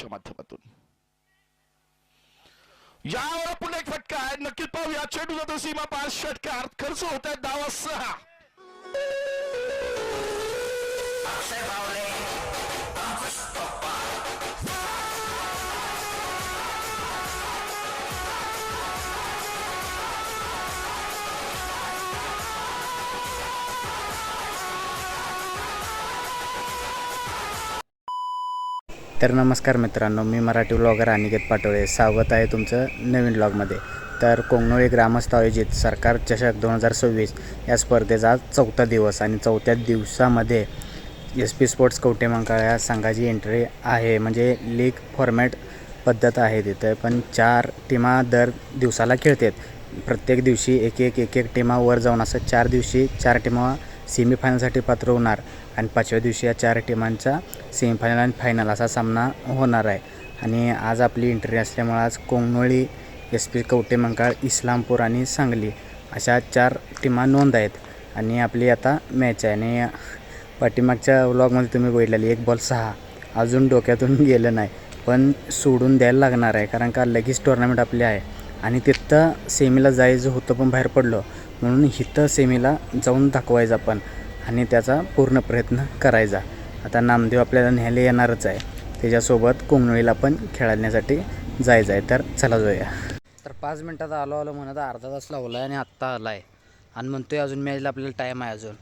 माध्यमातून यावर पुन्हा एक फटका आहे. नक्कीच पाहूया चेंडू जातो सीमा पार. षटकार खर्च होत आहे. धावा 6. तर नमस्कार मित्रांनो, मी मराठी व्लॉगर अनिकेत पाटोळे. स्वागत आहे तुमचं नवीन व्लॉगमध्ये. तर कोंगनोळी ग्रामस्थ आयोजित सरकार चषक 2026 या स्पर्धेचा 4था दिवस आणि 4थ्या दिवसामध्ये SP स्पोर्ट्स कवठेमहांकाळ या संघाची एंट्री आहे. म्हणजे लीग फॉर्मॅट पद्धत आहे तिथे, पण 4 टीमा दर दिवसाला खेळतात. प्रत्येक दिवशी एक एक टीमा वर जाऊन असं 4 दिवशी 4 टीमा सेमीफायनलसाठी पात्र होणार आणि 5व्या दिवशी या 4 टीमांचा सेमीफायनल आणि फायनल असा सामना होणार आहे. आणि आज आपली एंट्री असल्यामुळे आज कोंगनोळी, SP कवठेमहांकाळ, इस्लामपूर आणि सांगली अशा 4 टीमा नोंद आहेत. आणि आपली आता मॅच आहे. आणि पाठीमागच्या व्लॉगमध्ये तुम्ही बघितलेली 1 बॉल 6 अजून डोक्यातून गेलं नाही, पण सोडून द्यायला लागणार आहे, कारण का लगेच टुर्नामेंट आपली आहे. आणि तिथं सेमीला जायचं होतं पण बाहेर पडलो, म्हणून इथं सेमीला जाऊन दाखवायचं आपण आणि त्याचा पूर्ण प्रयत्न करायचा. आता नामदेव आपल्याला न्यायला येणारच आहे, त्याच्यासोबत कोंगनोळीला पण खेळण्यासाठी जायचं आहे. तर चला जाऊया. तर 5 मिनटात आलो म्हणत अर्धा तास लावला आहे आणि आत्ता आला आहे आणि म्हणतोय अजून मॅचला आपल्याला टाईम आहे अजून.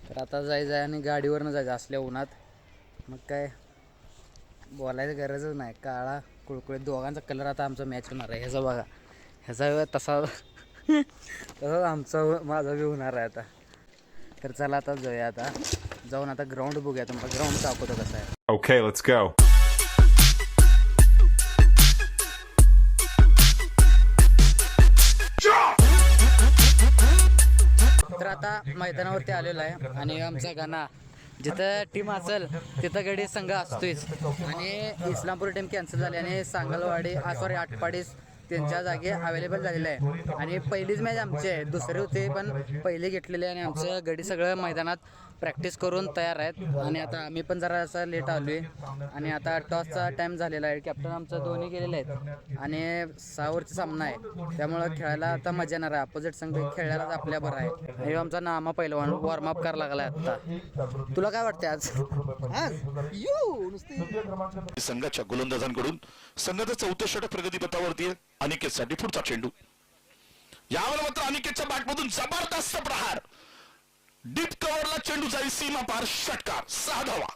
तर आता जायचं आहे आणि गाडीवरनं जायचं असल्या उन्हात. मग काय बोलायचं गरजच नाही. काळा कुळकुळीत दोघांचा कलर आता आमचा मॅच होणार आहे. ह्याचा बघा, ह्याचा तसाच आमचा माझा बी होणार आहे आता. तर चला आता जाऊया. आता जाऊन आता ग्राउंड बघूया. तुम्हाला ग्राउंड दाखवतो कसं आहे. Okay, let's go. तर आता मैदानावरती आलेलो आहे आणि आमचा गाणा जिथं टीम असेल तिथं गडी संघ असतोच. आणि इस्लामपूर टीम कॅन्सल झाली आणि सांगलवाडी आटपाडी त्यांच्या जागी अवेलेबल झालेलं आहे. आणि पहिलीच मॅच आमची आहे, दुसरी होते पण पहिली घेतलेली आहे. आणि आमचं गडी सगळं मैदानात प्रॅक्टिस करून तयार आहेत. आणि आता आम्ही पण जरा असं लेट आलो आहे आणि आता टॉसचा टाईम झालेला आहे. कॅप्टन आमचं दोन्ही गेलेले आहेत आणि 6 ओव्हरचा सामना आहे, त्यामुळं खेळायला आता मजा येणार आहे. अपोजिट संघ खेळायलाच आपल्या बरं आहे. हे आमचा नामा पहिलवान वॉर्मअप करायला लागला आहे आता. तुला काय वाटतं आज? संघाच्या गोलंदाजांकडून संघाचं 4थं षटक प्रगतीपथावरती आहे. अनिकेतसाठी पुढचा चेंडू. यावर मात्र अनिकेतच्या बॅटमधून जबरदस्त प्रहार. डीप कव्हरला चेंडू जाईल सीमा पार. षटकार 6 धावा.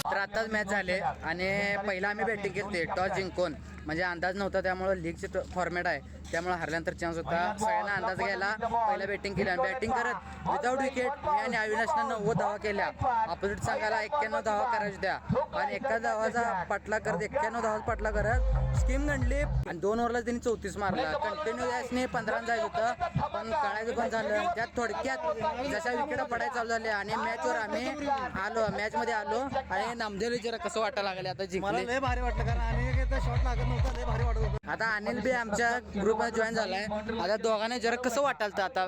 तर आताच मॅच झाले आणि पहिला आम्ही बॅटिंग केली, टॉस जिंकून. म्हणजे अंदाज नव्हता, त्यामुळं लीगचे फॉर्मॅट आहे, त्यामुळे हरल्यानंतर चान्स होता. सगळ्यांना अंदाज घ्यायला पहिला बॅटिंग केली आणि बॅटिंग करत विदाऊट विकेट मी आणि अविनाशनं 90 धावा केल्या. अपोजिट संघाला 91 धावा करायच्या द्या आणि एका धावाचा पाठला करत 91 धावाचा पाठला करत स्कीम गणली आणि 2 ओव्हरला त्यांनी 34 मारला. कंटिन्यू यासने 15 जायचं होतं, पण काढायचं पण झालं. त्यात थोडक्यात जशा विकेट पडायला चालू झाले आणि मॅचवर आम्ही आलो, मॅचमध्ये आलो. आणि नामदेव जरा कसं वाटायला लागले आता जिंकले. लय भारी वाटलं, कारण आणि शॉट लागत नव्हता, लय भारी वाटत होतं. आता अनिल बी आमच्या ग्रुपमध्ये जॉईन झालाय. आता दोघांना जरा कसं वाटाल तर आता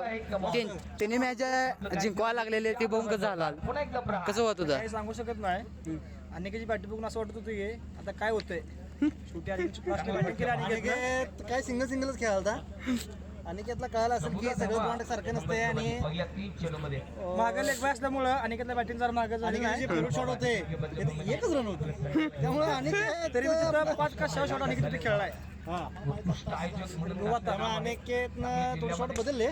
त्यांनी मॅच जिंकवा लागलेले ते बघून कसं झाला, कसं होत होतं काही सांगू शकत नाही. अनेकाची बॅटिंग बघून असं वाटत होतं की आता काय होतंय. शेवटी बॅटिंग केली आणि काय सिंगलच खेळायला होता. अनिकेतला कळालं असेल की सगळं पॉईंट सारखं नसते आणि मागं लेग बाय असल्यामुळं अनिकेतला बॅटिंग जरा मागं झाली नाही. फेवरेट शॉट होते, एकच रन होते, त्यामुळे अनिकेत तरी 5 का 6 शॉट अनिकेत तिथे खेळलाय. अनेकेतनं 2 शॉट बदलले,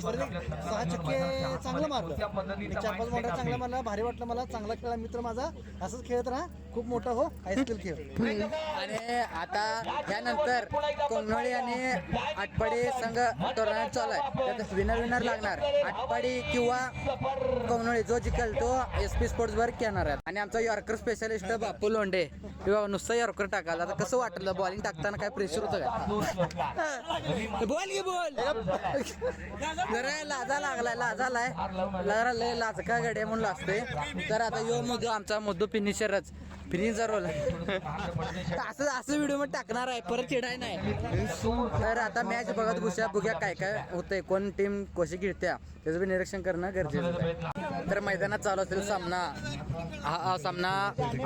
6 छक्के चांगलं मारलं, 4-5 बॉन्ड्या चांगला मारला. भारी वाटलं मला. चांगला खेळला मित्र माझा, असंच खेळत राहा, खूप मोठा हो, हायस्कूल खेळ. आणि आता त्यानंतर कोंगनोळी आणि आटपाडी संघ टुर्नामेंट चालू आहे. त्यात विनर लागणार. आटपाडी किंवा कोंगनोळी जो जिंकल तो SP स्पोर्ट्स वर येणार आहे. आणि आमचा यॉर्कर स्पेशलिस्ट बापू लोंढे किंवा नुसतं यॉर्कर टाकायला. आता कसं वाटलं बॉलिंग टाकताना, काय प्रेशर होतं काय बोल की बोल जरा लाजालाय जरा लय लाजका गड्या म्हणून लाजते. तर आता यो मुद्दू आमचा मुद्दू फिनिशरच फिनिशर रोल असं व्हिडिओ मध्ये टाकणार आहे, परत चिडाय नाही. तर आता मॅच बघत बघूया काय काय होतंय, कोण टीम कशी खेळत्या त्याचं बी निरीक्षण करणं गरजेचं आहे. तर मैदानात चालू असेल सामना, हा सामना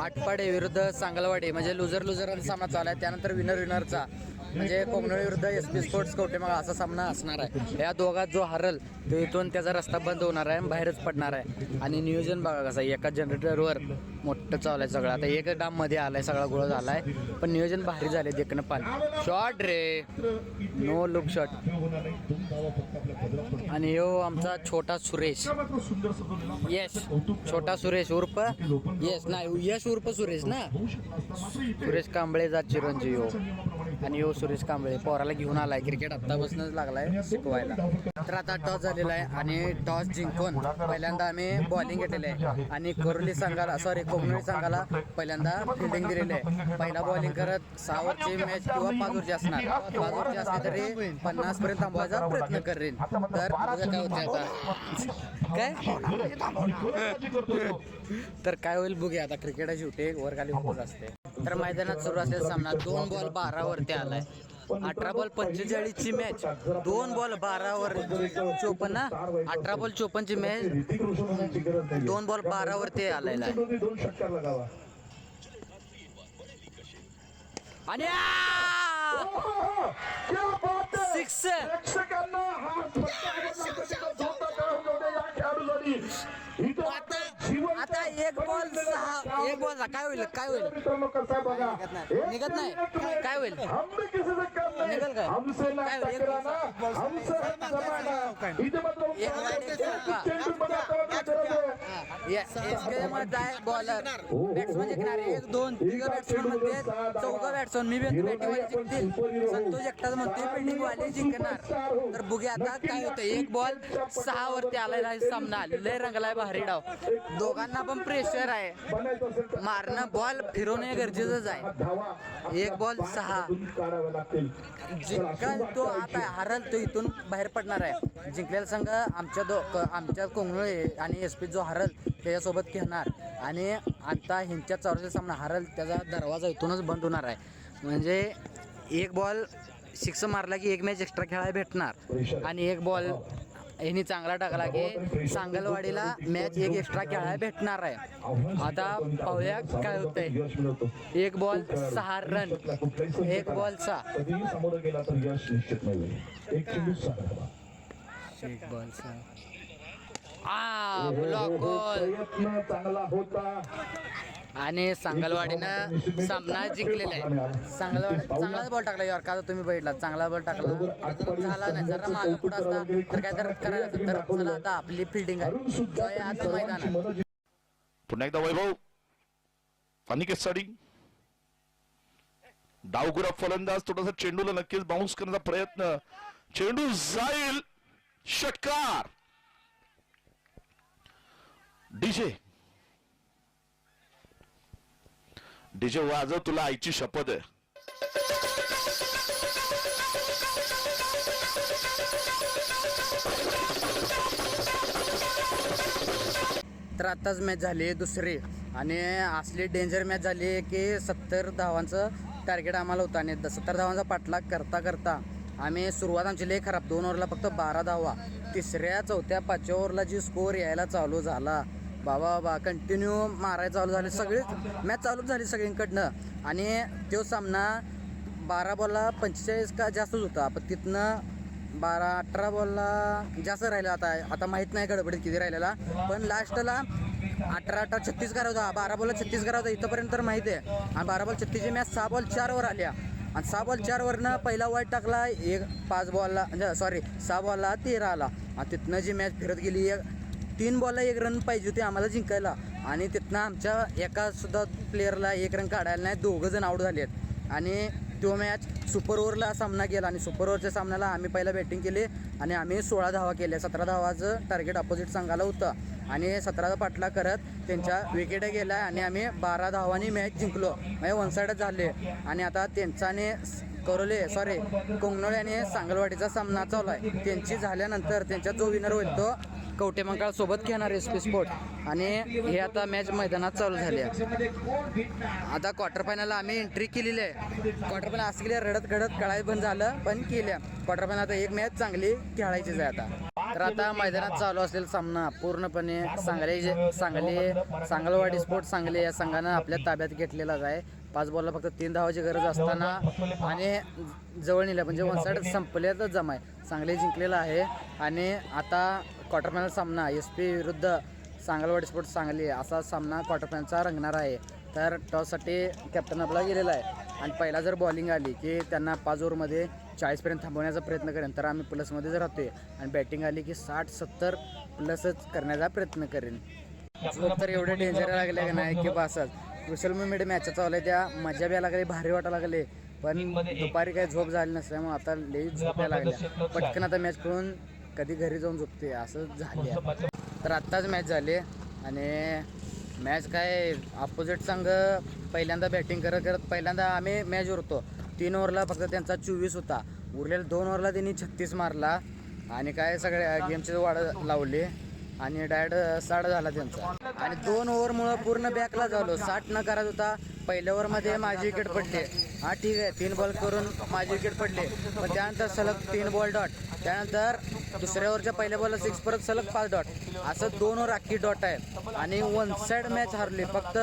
आटपाडे विरुद्ध सांगलवाडी म्हणजे लुझरांचा सामना चालू आहे. त्यानंतर विनरचा म्हणजे कोंगनळी विरुद्ध SP स्पोर्ट्स कवठेमहांकाळ असा सामना असणार आहे. या दोघात जो हरल तो इथून त्याचा रस्ता बंद होणार आहे, बाहेरच पडणार आहे. आणि नियोजन बघा कसं एका जनरेटरवर मोठं चालू आहे सगळं. आता एक डाम मध्ये आलाय, सगळा गोळ झालाय, पण नियोजन भारी झाले. देखणं पाणी शॉट रे, नो लुक शॉट. आणि यो आमचा छोटा सुरेश, यश छोटा सुरेश उर्फ यश नाही यश उर्फ सुरेश ना, सुरेश कांबळेचा चिरंजीव यो. आणि यो सुरेश कांबळे पोराला घेऊन आलाय, क्रिकेट आत्तापासूनच लागलाय शिकवायला. तर आता टॉस झालेला आहे आणि टॉस जिंकून पहिल्यांदा आम्ही बॉलिंग घेतलेली आहे आणि कोंगनळी संघाला पहिल्यांदा फिल्डिंग दिलेली आहे. पहिला बॉलिंग करत 6 ओव्हरची मॅच किंवा 5 ओव्हरची असणार, 5 ओव्हरची असली तरी 50 पर्यंत थांबवायचा प्रयत्न करेन. तर काय होते आता तर काय होईल बघूया. आता क्रिकेट शेवटी वर खाली होत असते. तर मैदानात सुरू असलेला सामना 2 बॉल 12 वरती आलाय. 18 बॉल 45 ची मॅच, 2 बॉल 12 वर 54 ना, 18 बॉल 54 ची मॅच, 2 बॉल 12 वरती आलेला आहे. आणि सिक्स आता एक बॉल काय होईल निघत नाही काय होईल निघल काय बॉलर बॅट्समन जिंकणार 1 2 3 बॅट्समन म्हणते 4 बॅट्समन मी बॅटिंगवाले जिंकतील, संतोष एकटाच म्हणते फिल्डिंगवाले जिंकणार. तर बघूया आता काय होतं. 1 बॉल 6 वरती आलेला आहे सामना, लय रंगलाय भारी डाव, दोघांना पण प्रेशर आहे, मारणं बॉल फिरवणे गरजेचंच आहे. 1 बॉल 6 जिंकल तो, आता हरल तो इथून बाहेर पडणार आहे. जिंकलेला संघ आमच्या कोंगनळी आणि SP जो हरल त्याच्यासोबत खेळणार आणि आता ह्यांच्या चालूचा सामना हरल त्याचा दरवाजा इथूनच बंद होणार आहे. म्हणजे 1 बॉल 6 मारला की 1 मॅच एक्स्ट्रा खेळायला भेटणार आणि 1 बॉल यांनी चांगला टाकला की सांगलवाडीला मॅच 1 एक्स्ट्रा खेळायला भेटणार आहे. आता पाहूया काय होतंय. 1 बॉल 6 रन, 1 बॉल 6 ब्लॉक गोल आणि सांगलवाडीनं सामना जिंकलेला आहे. चांगलाच बॉल टाकला यार, का तुम्ही बघितला चांगला बॉल टाकला, झाला नाही जरा मागे पुढे असता तर काय तर करायला. तर चला आता आपली फिल्डिंग आहे आता मैदानात. पुन्हा एकदा वैभव अनिकेत साडी डावगुरा फलंदाज, थोडासा चेंडूला नक्कीच बाउन्स करण्याचा प्रयत्न, चेंडू जाईल, षटकार. डीजे वाजव, तुला आईची शपथ आहे. तर आताच मॅच झाली दुसरी आणि असली डेंजर मॅच झाली की 70 धावांचं टार्गेट आम्हाला होतं आणि 70 धावांचा पाठलाग करता आम्ही सुरुवात आमची लय खराब, 2 ओव्हरला फक्त 12 धावा, 3ऱ्या 4थ्या 5व्या ओव्हरला जी स्कोअर यायला चालू झाला बाबा कंटिन्यू मारायला चालू झाले, सगळीच मॅच चालूच झाली सगळींकडनं. आणि तो सामना 12 बॉलला 45 का जास्तच होता, पण तिथनं 18 बॉलला जास्त राहिला. आता माहीत नाही गडबडीत किती राहिलेला, पण लास्टला 18 36 करा होता, 12 बॉलला 36 करा होता इथंपर्यंत तर माहिती आहे. आणि 12 बॉल 36ची मॅच 6 बॉल 4 वर आल्या आणि 6 बॉल 4 वरनं पहिला वाईट टाकला, 5 बॉलला म्हणजे 6 बॉलला 13 आला आणि तिथनं जी मॅच फिरत गेली 3 बॉलला 1 रन पाहिजे होते आम्हाला जिंकायला आणि तिथनं आमच्या एका सुद्धा प्लेअरला 1 रन काढायला नाही, 2 जण आऊट झाले आहेत. आणि तो मॅच सुपर ओव्हरला सामना गेला आणि सुपर ओव्हरच्या सामन्याला आम्ही पहिला बॅटिंग केली आणि आम्ही 16 धावा केल्या. 17 धावाचं टार्गेट अपोजिट संघाला होतं आणि 17चा पाठलाग करत त्यांच्या विकेट गेल्या आणि आम्ही 12 धावांनी मॅच जिंकलो, म्हणजे 1 साईडच झाले. आणि आता त्यांचाने कोंगनोळे आणि सांगलवाडीचा सामना चालू आहे. त्यांची झाल्यानंतर त्यांच्यात जो विनर होईल तो कवटेमंकाळ सोबत घेणार SP स्पोर्ट. आणि हे आता मॅच मैदानात चालू झाली आहे. आता क्वार्टर फायनलला आम्ही एंट्री केलेली आहे. क्वार्टर फायनल असं केली रडत गडत कळायला बंद झालं पण केल्या. क्वार्टर फायनल आता एक मॅच चांगली खेळायचीच आहे आता. तर आता मैदानात चालू असलेला सामना पूर्णपणे सांगलवाडी स्पोर्ट सांगली या संघानं आपल्या ताब्यात घेतलेलाच आहे. 5 बॉलला फक्त 3 धावाची गरज असताना आणि जवळ नेल्या म्हणजे वन साईड संपल्यातच जमाय सांगली जिंकलेला आहे. आणि आता क्वार्टर फायनल सामना SP विरुद्ध सांगलवाडी स्पोर्ट सांगली असा सामना क्वार्टर फायनलचा रंगणार आहे. तर टॉससाठी कॅप्टन आपला गेलेला आहे आणि पहिला जर बॉलिंग आली की त्यांना 5 ओव्हरमध्ये 40पर्यंत थांबवण्याचा प्रयत्न करेन तर आम्ही प्लसमध्येच राहतोय. आणि बॅटिंग आली की 60-70 प्लसच करण्याचा प्रयत्न करेन. झोप तर एवढे डेंजर लागले का नाही की बसच. सोशल मीडिया मॅच चालू आहे त्या मजा बी लागली भारी वाटायला लागले पण दुपारी काही झोप झाली नसल्यामुळे आता लई झोप यायला लागल्या. पटकन आता मॅच खेळून कधी घरी जाऊन झोपते असं झाले. तर आत्ताच मॅच झाली आणि मॅच काय अपोजिट संघ पहिल्यांदा बॅटिंग करत पहिल्यांदा आम्ही मॅच उरतो. 3 ओव्हरला फक्त त्यांचा 24 होता. उरलेल्या 2 ओव्हरला त्यांनी 36 मारला आणि काय सगळ्या गेमची वाढ लावली आणि डायरेक्ट 60 झाला त्यांचा. आणि 2 ओव्हरमुळं पूर्ण बॅकला झालो. 60 न करत होता. पहिल्या ओव्हरमध्ये माझी विकेट पडली. हा ठीक आहे 3 बॉल करून माझी विकेट पडली पण त्यानंतर सलग 3 बॉल डॉट. त्यानंतर दुसऱ्या ओव्हरच्या पहिल्या बॉलला 6 परत सलग 5 डॉट असं 2 ओव्हर अख्खी डॉट आहे. आणि वन साईड मॅच हरली. फक्त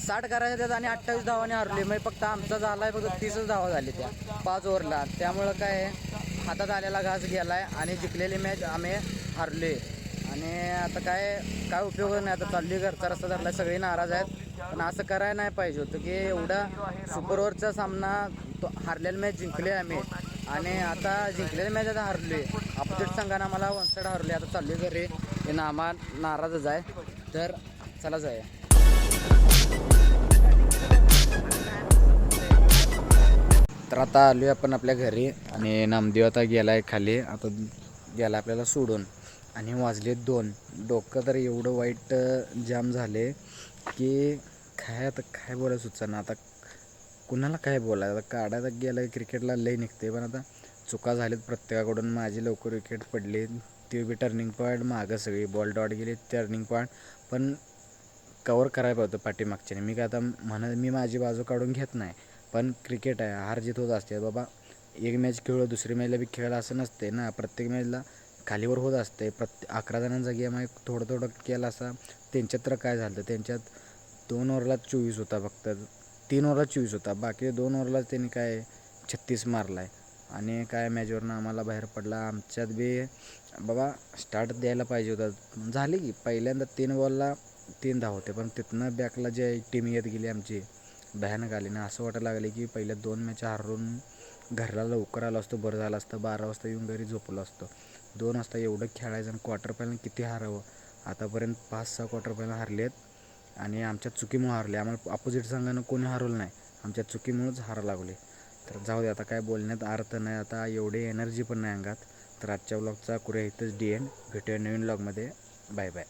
60 करायच्या त्यात आणि 28 धावाने हरली. मग फक्त आमचा झाला आहे फक्त 30च धावा झाली त्या 5 ओव्हरला. त्यामुळं काय हातात आलेला घास गेला आहे आणि जिंकलेली मॅच आम्ही हरले. आणि आता काय उपयोग नाही. आता चालली घरचा रस्ता धरला. सगळे नाराज आहेत पण असं करायला नाही पाहिजे होतं की एवढा सुपर ओव्हरचा सामना तो हारलेला मॅच जिंकले आम्ही आणि आता जिंकलेली मॅच आता हरली. अपोजिट संघानं आम्हाला वन साईड हरले. आता चालली घरी हे नाराजच आहे. तर चला जाऊया. तर आता आलो आपण आपल्या घरी आणि नामदेव आता गेला आहे खाली. आता गेला आपल्याला सोडून आणि वाजले 2. डोकं तर एवढं वाईट जाम झाले की काय बोलायचं सुचना. आता कुणाला काय बोलायचं. आता काढायला गेलं क्रिकेटला लई निघते पण आता चुका झालीत प्रत्येकाकडून. माझी लवकर विकेट पडली ती बी टर्निंग पॉईंट मागं सगळी बॉल डॉट गेली टर्निंग पॉईंट पण कवर करायला पाहिजे पाठीमागच्याने. मी काय आता मी माझी बाजू काढून घेत नाही पण क्रिकेट आहे हार जीत होत असते बाबा. एक मॅच खेळलो दुसरी मॅचला बी खेळलं असं नसते ना. प्रत्येक मॅचला खालीवर होत असते. 11 जणांचा गेम आहे. थोडं केला असा. त्यांच्यात तर काय झालं त्यांच्यात 2 ओव्हरला 24 होता फक्त. 3 ओव्हरला 24 होता. बाकी 2 ओव्हरला त्यांनी काय 36 मारला आहे आणि काय मॅचवरनं आम्हाला बाहेर पडला. आमच्यात बी बाबा स्टार्ट द्यायला पाहिजे होता. झाली की पहिल्यांदा 3 बॉलला 3 धाव होते पण तिथनं बॅकला जे टीम येत गेली आमची भयानक आली ना. असं वाटायला लागले की पहिल्या 2 मॅच हारून घरला लवकर आलो असतो बरं झालं असतं. 12 वाजता येऊन घरी झोपलो असतो. 2 वाजता एवढं खेळायचं आणि क्वार्टर फायनल किती हारावं. आतापर्यंत 5-6 क्वार्टर फायनल हारलेत आणि आमच्या चुकीमुळे हारले. आम्हाला अपोजिट संघानं कोणी हरवलं नाही. आमच्या चुकीमुळेच हारा लागले. तर जाऊ दे आता काय बोलण्यात अर्थ नाही. आता एवढी एनर्जी पण नाही अंगात. तर आजच्या व्लॉगचा करूया इथंच DN. भेटूया नवीन व्लॉगमध्ये. Bye bye.